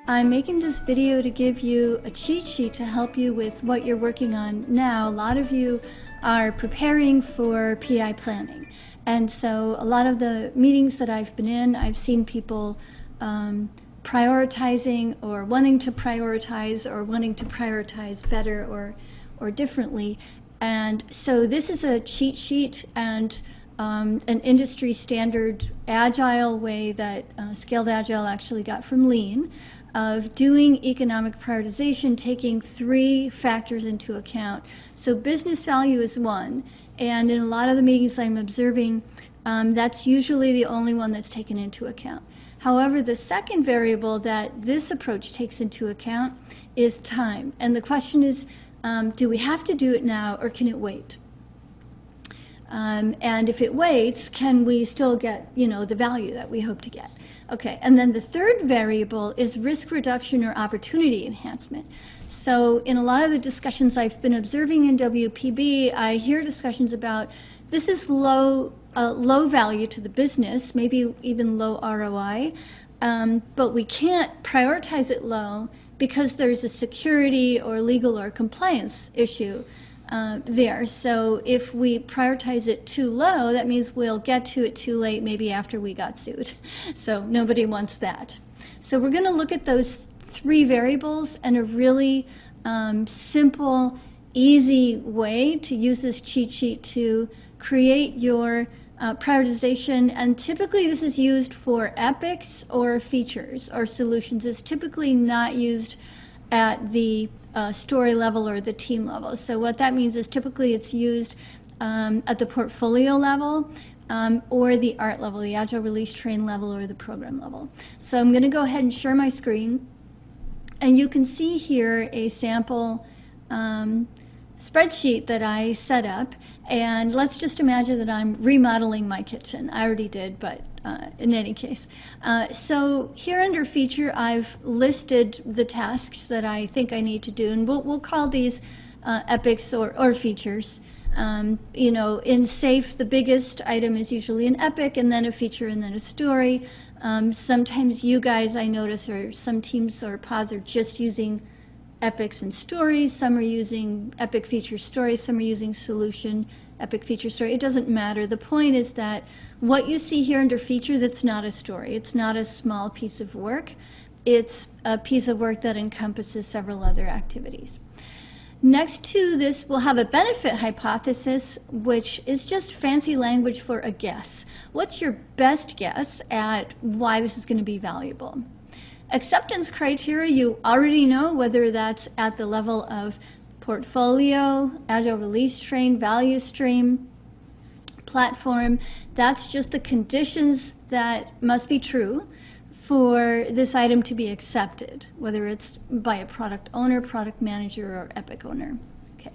I'm making this video to give you a cheat sheet to help you with what you're working on now. A lot of you are preparing for PI planning. And so a lot of the meetings that I've been in, I've seen people prioritizing or wanting to prioritize better or differently. And so this is a cheat sheet and an industry standard agile way that Scaled Agile actually got from Lean of doing economic prioritization, taking 3 factors into account. So business value is one, and in a lot of the meetings I'm observing, that's usually the only one that's taken into account. However, the second variable that this approach takes into account is time. And the question is, do we have to do it now or can it wait? And if it waits, can we still get, the value that we hope to get? Okay, and then the third variable is risk reduction or opportunity enhancement. So in a lot of the discussions I've been observing in WPB, I hear discussions about this is low value to the business, maybe even low ROI, but we can't prioritize it low because there's a security or legal or compliance issue there. So if we prioritize it too low, that means we'll get to it too late, maybe after we got sued. So nobody wants that. So we're going to look at those 3 variables and a really simple, easy way to use this cheat sheet to create your prioritization. And typically this is used for epics or features or solutions. It's typically not used at the story level or the team level. So what that means is typically it's used at the portfolio level or the art level, the Agile Release Train level or the program level. So I'm going to go ahead and share my screen. And you can see here a sample spreadsheet that I set up. And let's just imagine that I'm remodeling my kitchen. I already did, but in any case. So here under feature, I've listed the tasks that I think I need to do. And we'll call these epics or features. In SAFE, the biggest item is usually an epic, and then a feature, and then a story. Sometimes you guys, I notice, or some teams or pods are just using epics and stories. Some are using epic feature story. Some are using solution epic feature story. It doesn't matter. The point is that what you see here under feature, that's not a story. It's not a small piece of work. It's a piece of work that encompasses several other activities. Next to this, we'll have a benefit hypothesis, which is just fancy language for a guess. What's your best guess at why this is going to be valuable? Acceptance criteria, you already know, whether that's at the level of portfolio, Agile Release Train, value stream, platform. That's just the conditions that must be true for this item to be accepted, whether it's by a product owner, product manager, or epic owner. Okay,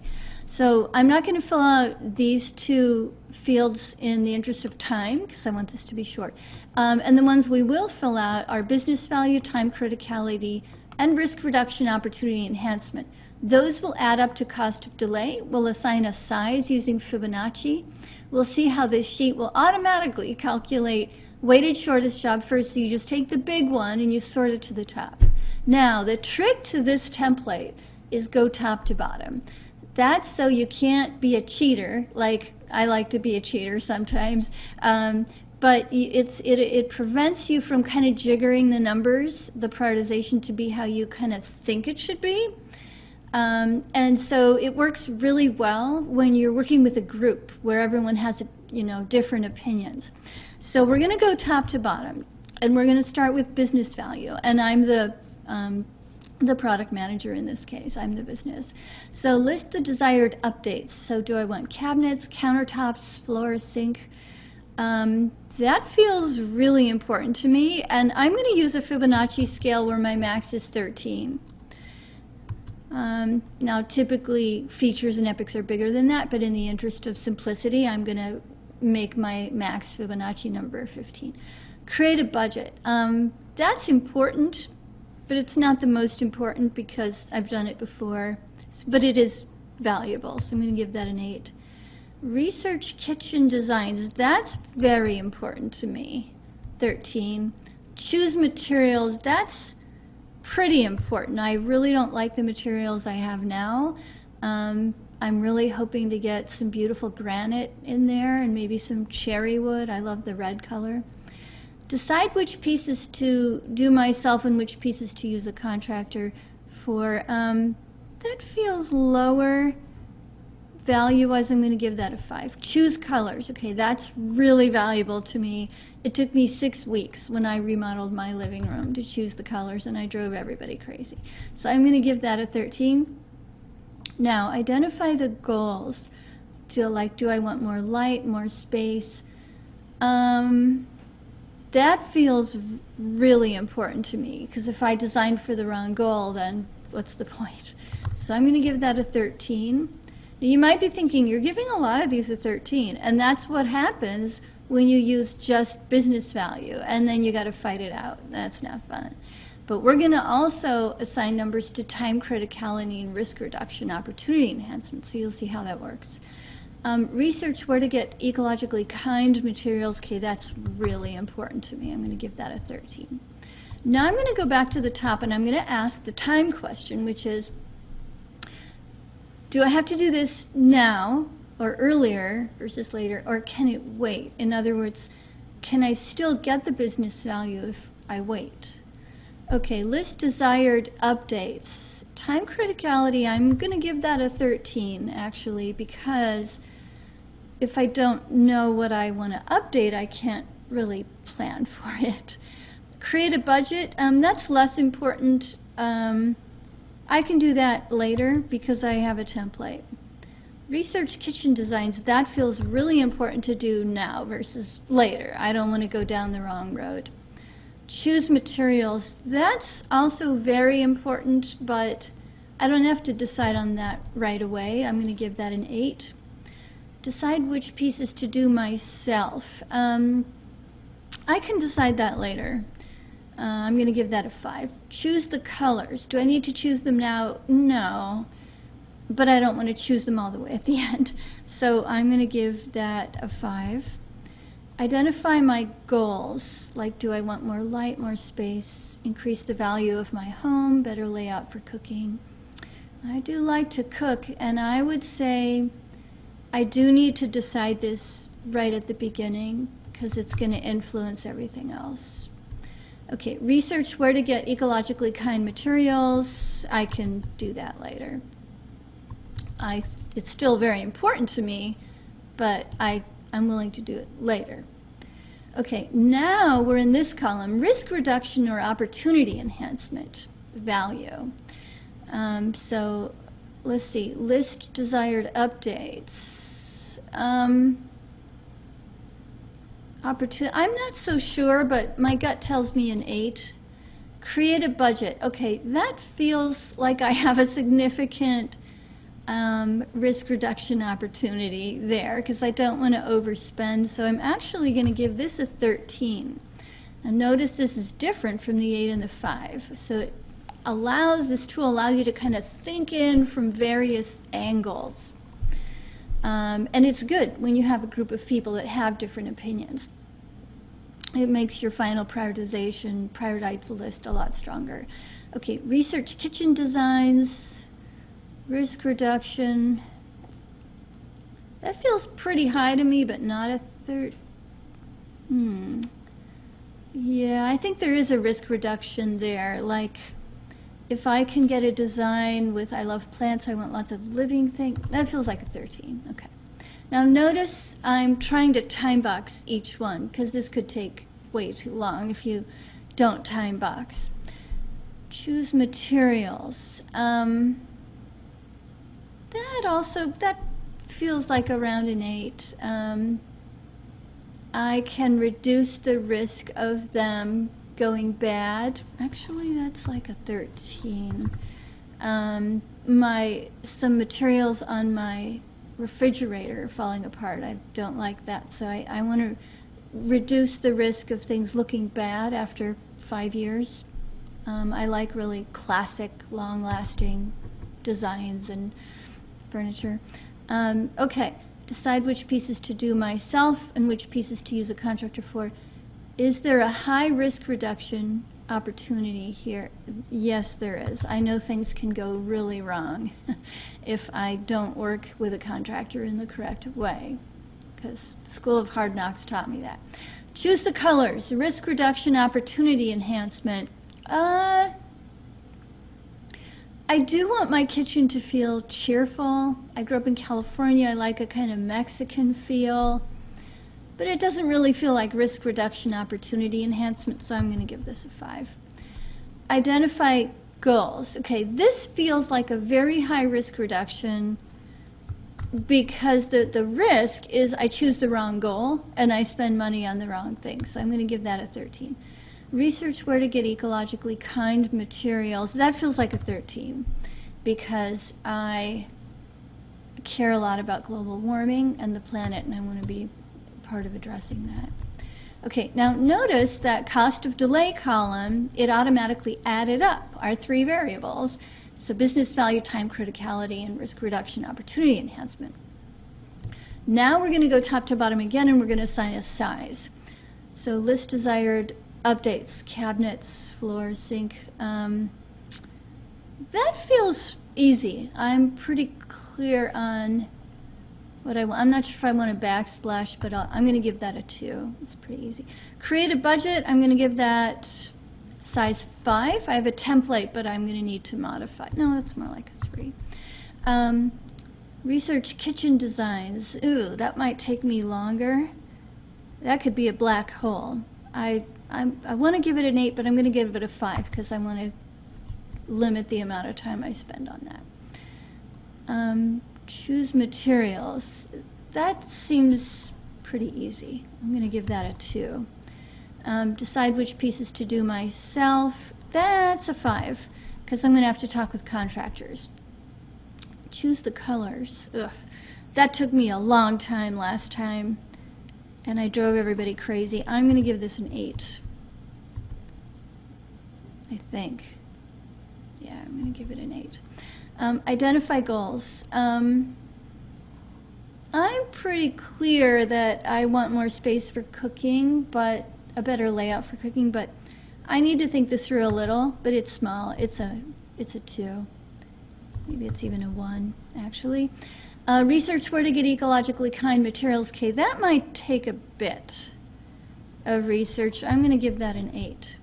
so I'm not going to fill out these 2 fields in the interest of time because I want this to be short. And the ones we will fill out are business value, time criticality, and risk reduction opportunity enhancement. Those will add up to cost of delay. We'll assign a size using Fibonacci. We'll see how this sheet will automatically calculate weighted shortest job first, so you just take the big one and you sort it to the top. Now, the trick to this template is go top to bottom. That's so you can't be a cheater, like I like to be a cheater sometimes, but it prevents you from kind of jiggering the numbers, the prioritization to be how you kind of think it should be. And so it works really well when you're working with a group where everyone has different opinions. So we're going to go top to bottom, and we're going to start with business value. And I'm the product manager in this case. I'm the business. So list the desired updates. So do I want cabinets, countertops, floor, sink? That feels really important to me, and I'm going to use a Fibonacci scale where my max is 13. Now, typically, features and epics are bigger than that, but in the interest of simplicity, I'm going to make my max Fibonacci number 15. Create a budget. That's important, but it's not the most important because I've done it before, but it is valuable, so I'm going to give that an 8. Research kitchen designs. That's very important to me. 13. Choose materials. That's pretty important. I really don't like the materials I have now. I'm really hoping to get some beautiful granite in there and maybe some cherry wood. I love the red color. Decide which pieces to do myself and which pieces to use a contractor for. That feels lower. Value-wise, I'm going to give that a 5. Choose colors. Okay, that's really valuable to me. It took me 6 weeks when I remodeled my living room to choose the colors, and I drove everybody crazy. So I'm going to give that a 13. Now, identify the goals. Do I want more light, more space? That feels really important to me, because if I designed for the wrong goal, then what's the point? So I'm going to give that a 13. Now, you might be thinking, you're giving a lot of these a 13, and that's what happens when you use just business value, and then you got to fight it out. That's not fun. But we're going to also assign numbers to time criticality and risk reduction opportunity enhancement, so you'll see how that works. Research where to get ecologically kind materials. Okay, that's really important to me. I'm going to give that a 13. Now I'm going to go back to the top, and I'm going to ask the time question, which is, do I have to do this now or earlier versus later, or can it wait? In other words, can I still get the business value if I wait? Okay, list desired updates. Time criticality, I'm going to give that a 13, actually, because if I don't know what I want to update, I can't really plan for it. Create a budget, that's less important. I can do that later because I have a template. Research kitchen designs, that feels really important to do now versus later. I don't want to go down the wrong road. Choose materials, that's also very important, but I don't have to decide on that right away. I'm going to give that an 8. Decide which pieces to do myself. I can decide that later. I'm going to give that a 5. Choose the colors. Do I need to choose them now? No, but I don't want to choose them all the way at the end. So I'm going to give that a 5. Identify my goals, like do I want more light, more space, increase the value of my home, better layout for cooking. I do like to cook, and I would say I do need to decide this right at the beginning because it's going to influence everything else. Okay, research where to get ecologically kind materials. I can do that later. It's still very important to me, but I'm willing to do it later. Okay, now we're in this column, risk reduction or opportunity enhancement, value. So let's see, list desired updates. I'm not so sure, but my gut tells me an 8. Create a budget. Okay, that feels like I have a significant risk reduction opportunity there because I don't want to overspend, so I'm actually going to give this a 13. Now notice this is different from the 8 and the 5, so this tool allows you to kind of think in from various angles. And it's good when you have a group of people that have different opinions. It makes your final prioritization, prioritize list a lot stronger. Okay, research kitchen designs, risk reduction. That feels pretty high to me, but not a third. Yeah, I think there is a risk reduction there. Like, if I can get a design with I love plants, I want lots of living things, that feels like a 13. Okay. Now notice I'm trying to time box each one because this could take way too long if you don't time box. Choose materials. That feels like around an 8. I can reduce the risk of them going bad. Actually, that's like a 13. Some materials on my refrigerator are falling apart. I don't like that, so I want to reduce the risk of things looking bad after 5 years. I like really classic, long-lasting designs and furniture. Okay, decide which pieces to do myself and which pieces to use a contractor for. Is there a high risk reduction opportunity here? Yes, there is. I know things can go really wrong if I don't work with a contractor in the correct way, because the School of Hard Knocks taught me that. Choose the colors. Risk reduction, opportunity enhancement. I do want my kitchen to feel cheerful. I grew up in California. I like a kind of Mexican feel. But it doesn't really feel like risk reduction, opportunity enhancement, so I'm going to give this a 5. Identify goals. Okay, this feels like a very high risk reduction because the risk is I choose the wrong goal and I spend money on the wrong thing. So I'm going to give that a 13. Research where to get ecologically kind materials. That feels like a 13 because I care a lot about global warming and the planet, and I want to be part of addressing that. Okay, now notice that cost of delay column, it automatically added up our 3 variables. So business value, time criticality, and risk reduction, opportunity enhancement. Now we're going to go top to bottom again, and we're going to assign a size. So list desired updates, cabinets, floor, sink. That feels easy. I'm pretty clear on what I want. I'm not sure if I want a backsplash, but I'm going to give that a 2. It's pretty easy. Create a budget. I'm going to give that size 5. I have a template, but I'm going to need to modify. No, that's more like a 3. Research kitchen designs. Ooh, that might take me longer. That could be a black hole. I want to give it an 8, but I'm going to give it a 5 because I want to limit the amount of time I spend on that. Choose materials. That seems pretty easy. I'm going to give that a 2. Decide which pieces to do myself. That's a 5 because I'm going to have to talk with contractors. Choose the colors. Ugh, that took me a long time last time, and I drove everybody crazy. I'm going to give this an 8. I think. Yeah, I'm going to give it an 8. Identify goals. I'm pretty clear that I want more space for cooking, but a better layout for cooking, but I need to think this through a little, but it's small. It's a 2. Maybe it's even a 1, actually. Research where to get ecologically kind materials. Okay, that might take a bit of research. I'm going to give that an 8.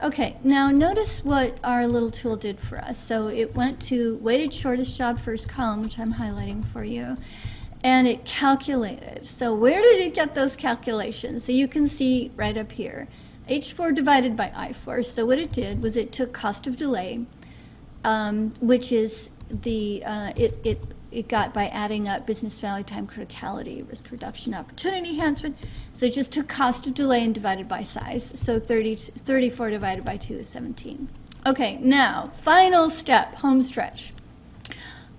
Okay, now notice what our little tool did for us. So it went to weighted shortest job first column, which I'm highlighting for you, and it calculated. So where did it get those calculations? So you can see right up here, H4 divided by I4. So what it did was it took cost of delay, which is the, it got by adding up business value, time criticality, risk reduction, opportunity enhancement. So it just took cost of delay and divided by size. So 34 divided by 2 is 17. Okay, now, final step, home stretch.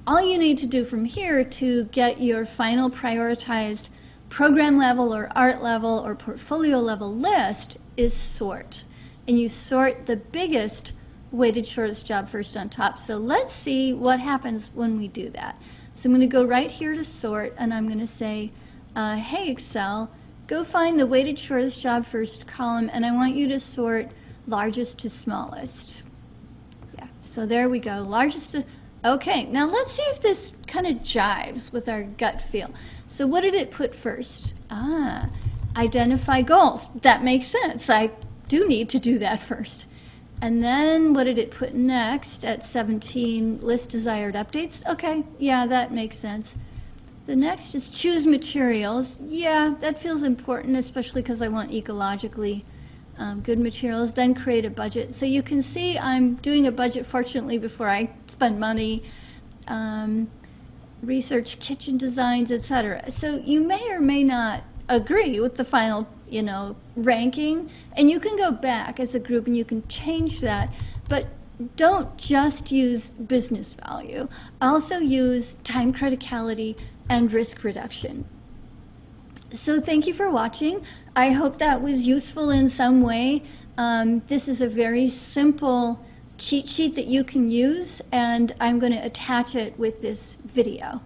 All you need to do from here to get your final prioritized program level or art level or portfolio level list is sort. And you sort the biggest weighted shortest job first on top. So let's see what happens when we do that. So I'm going to go right here to sort, and I'm going to say, hey Excel, go find the weighted shortest job first column, and I want you to sort largest to smallest. Yeah, so there we go, largest to, okay, now let's see if this kind of jives with our gut feel. So what did it put first? Identify goals. That makes sense. I do need to do that first. And then what did it put next at 17? List desired updates. Okay, yeah, that makes sense. The next is choose materials. Yeah, that feels important, especially because I want ecologically good materials. Then create a budget. So you can see I'm doing a budget, fortunately, before I spend money. Research kitchen designs, etc. So you may or may not agree with the final, ranking, and you can go back as a group and you can change that, but don't just use business value. Also use time criticality and risk reduction. So thank you for watching. I hope that was useful in some way. This is a very simple cheat sheet that you can use, and I'm going to attach it with this video.